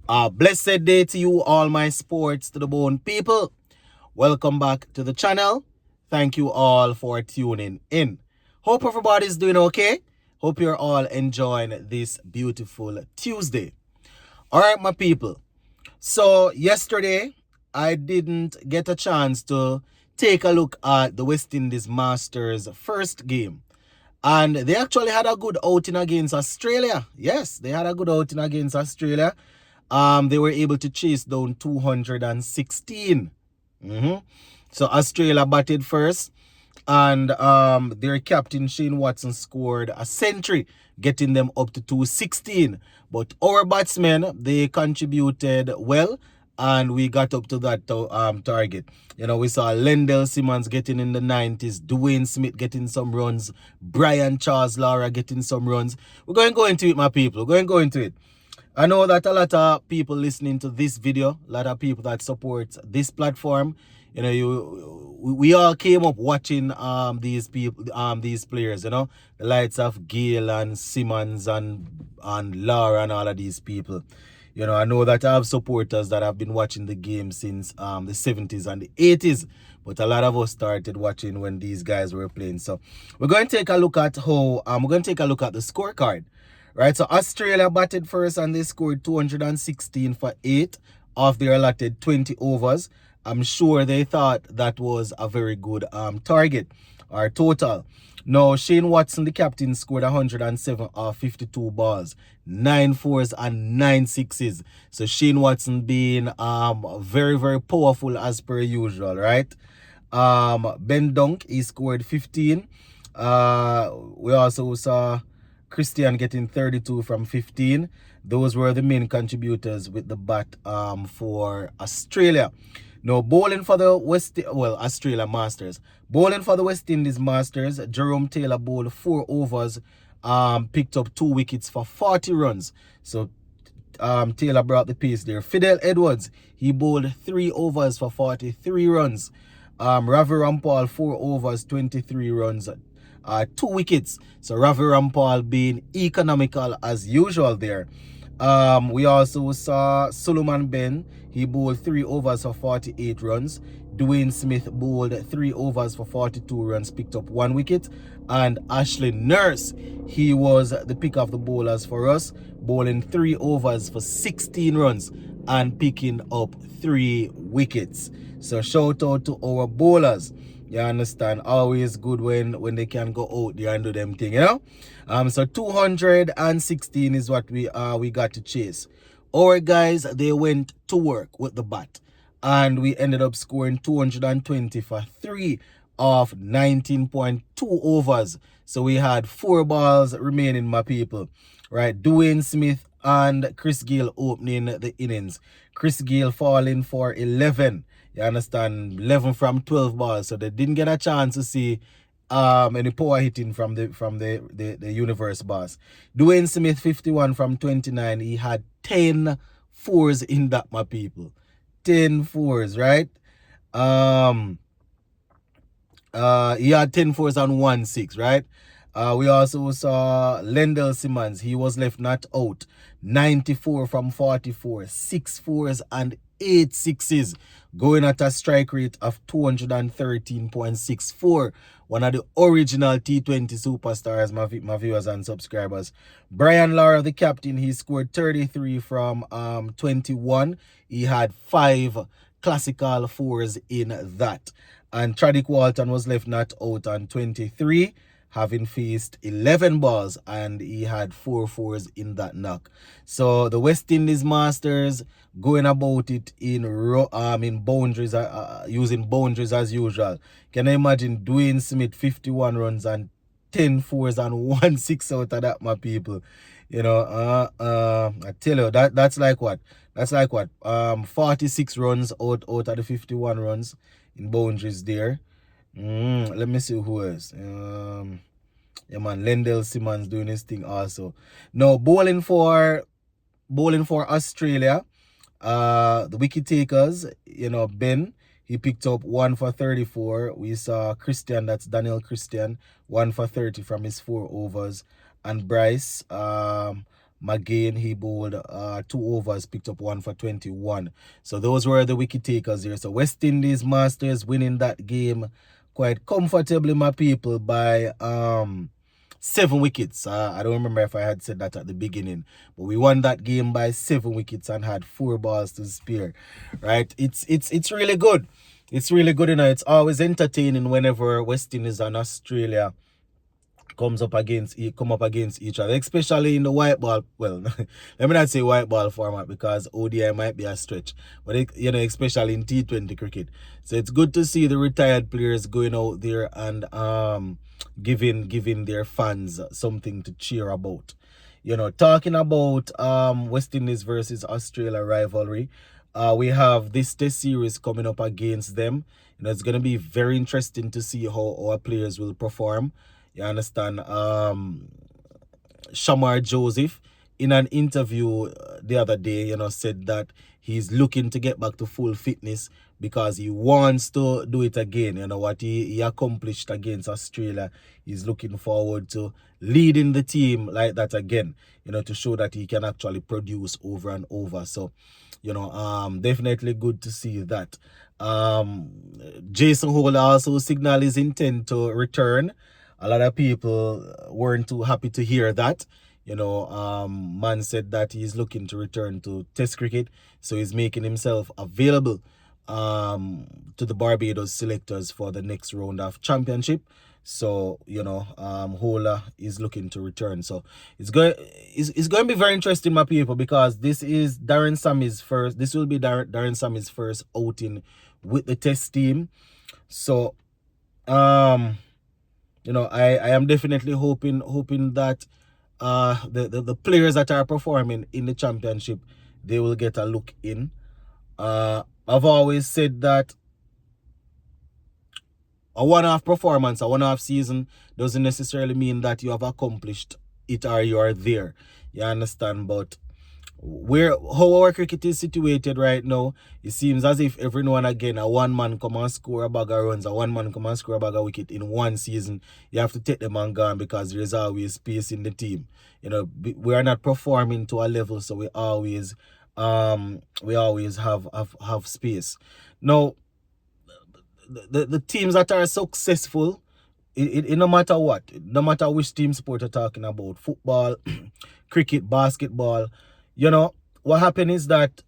A blessed day to you, all my sports to the bone people. Welcome back to the channel. Thank you all for tuning in. Hope everybody's doing okay. Hope you're all enjoying this beautiful Tuesday. All right, my people. So, yesterday, I didn't get a chance to take a look at the West Indies Masters first game. And they actually had a good outing against Australia. Yes, they had a good outing against Australia. They were able to chase down 216. So Australia batted first, and their captain Shane Watson scored a century, getting them up to 216. But our batsmen, they contributed well, and we got up to that target. You know, we saw Lendell Simmons getting in the 90s, Dwayne Smith getting some runs, Brian Charles Lara getting some runs. We're going to go into it, my people. We're going to go into it. I know that a lot of people listening to this video, a lot of people that support this platform, you know, we all came up watching these people, these players, you know, the likes of Gale and Simmons and Lara and all of these people. You know, I know that I have supporters that have been watching the game since the 70s and the 80s, but a lot of us started watching when these guys were playing. So we're going to take a look at how we're going to take a look at the scorecard. Right, so Australia batted first and they scored 216 for 8 of their allotted 20 overs. I'm sure they thought that was a very good target or total. Now, Shane Watson, the captain, scored 107 off 52 balls, 9 fours and 9 sixes. So Shane Watson being very, very powerful as per usual, right? Ben Dunk, he scored 15. We also saw Christian getting 32 from 15. Those were the main contributors with the bat for Australia. Now, bowling for the Australia Masters. Bowling for the West Indies Masters, Jerome Taylor bowled 4 overs, picked up 2 wickets for 40 runs. So Taylor brought the pace there. Fidel Edwards, he bowled 3 overs for 43 runs. Ravi Rampal, 4 overs, 23 runs, 2 wickets. So Ravi Rampal being economical as usual there. We also saw Suleiman Ben. He bowled 3 overs for 48 runs. Dwayne Smith bowled 3 overs for 42 runs, picked up 1 wicket. And Ashley Nurse, he was the pick of the bowlers for us, bowling 3 overs for 16 runs and picking up 3 wickets. So shout out to our bowlers. You understand? Always good when they can go out there and do them thing, you know? So 216 is what we got to chase. Our guys, they went to work with the bat. And we ended up scoring 220 for 3 of 19.2 overs. So we had 4 balls remaining, my people. Right? Dwayne Smith and Chris Gale opening the innings. Chris Gale falling for 11. You understand? 11 from 12 balls. So they didn't get a chance to see any power hitting from the universe boss. Dwayne Smith 51 from 29. He had 10 fours in that, my people. 10 fours, right? He had 10 fours and 1 6, right? We also saw Lendell Simmons. He was left not out. 94 from 44, 6 fours and 8 sixes, going at a strike rate of 213.64. One of the original T20 superstars, my viewers and subscribers. Brian Lara, the captain, he scored 33 from 21. He had 5 classical fours in that. And Tradick Walton was left not out on 23, having faced 11 balls, and he had 4 fours in that knock. So the West Indies Masters going about it in boundaries, using boundaries as usual. Can you imagine Dwayne Smith 51 runs and 10 fours and 1 6 out of that, my people? You know, I tell you, that's like what? That's like what? 46 runs out of the 51 runs in boundaries there. Let me see who else. Yeah, man, Lendell Simmons doing his thing also. Now, bowling for Australia, the wicket takers, you know, Ben, he picked up 1 for 34. We saw Christian, that's Daniel Christian, 1 for 30 from his 4 overs. And Bryce, McGain, he bowled 2 overs, picked up 1 for 21. So those were the wicket takers here. So West Indies Masters winning that game quite comfortably, my people, by 7 wickets. I don't remember if I had said that at the beginning, but we won that game by 7 wickets and had 4 balls to spare. Right? It's really good. It's really good, It's always entertaining whenever West Indies and Australia come up against each other, especially in the white ball. Well, let me not say white ball format because ODI might be a stretch, but especially in T20 cricket. So it's good to see the retired players going out there and giving their fans something to cheer about. Talking about West Indies versus Australia rivalry, we have this test series coming up against them. It's going to be very interesting to see how our players will perform. You understand? Shamar Joseph, in an interview the other day, said that he's looking to get back to full fitness because he wants to do it again. What he accomplished against Australia, he's looking forward to leading the team like that again, to show that he can actually produce over and over. So, definitely good to see that. Jason Holder also signaled his intent to return. A lot of people weren't too happy to hear that. Man said that he's looking to return to Test cricket, so he's making himself available to the Barbados selectors for the next round of championship. So, Hola is looking to return. So it's going to be very interesting, my people, because this will be Darren Sammy's first outing with the Test team. So I am definitely hoping that the players that are performing in the championship, they will get a look in. I've always said that a one-off performance, a one-off season doesn't necessarily mean that you have accomplished it or you are there. You understand? But how our cricket is situated right now, it seems as if every now and again a one man come and score a bag of runs, a one man come and score a bag of wicket in one season. You have to take them and gone because there is always space in the team. We are not performing to a level, so we always have space. Now, the teams that are successful, it no matter what, no matter which team sport you're talking about, football, cricket, basketball, what happens is that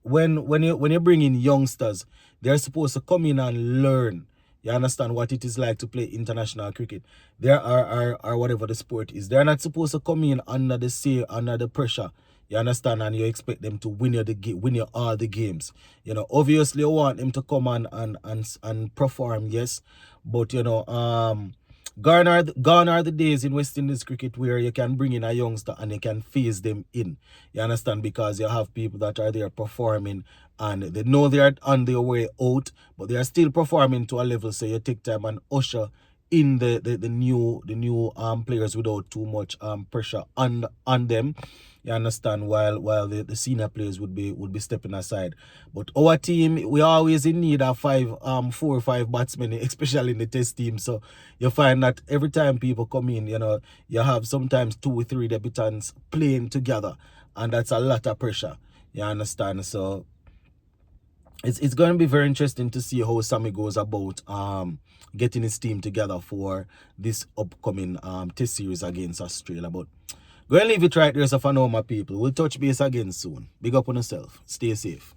when you bring in youngsters, they're supposed to come in and learn. You understand what it is like to play international cricket. There are whatever the sport is. They're not supposed to come in under the pressure. You understand? And you expect them to win you all the games. Obviously you want them to come and perform, yes. But gone are the days in West Indies cricket where you can bring in a youngster and you can phase them in. You understand? Because you have people that are there performing and they know they are on their way out, but they are still performing to a level. So you take time and usher in the new players without too much pressure on them. You understand? While the senior players would be stepping aside. But our team, we are always in need of 4 or 5 batsmen, especially in the Test team. So you find that every time people come in, you have sometimes 2 or 3 debutants playing together, and that's a lot of pressure. You understand? So it's going to be very interesting to see how Sammy goes about getting his team together for this upcoming Test series against Australia. But go and leave it right there, so for now, my people. We'll touch base again soon. Big up on yourself. Stay safe.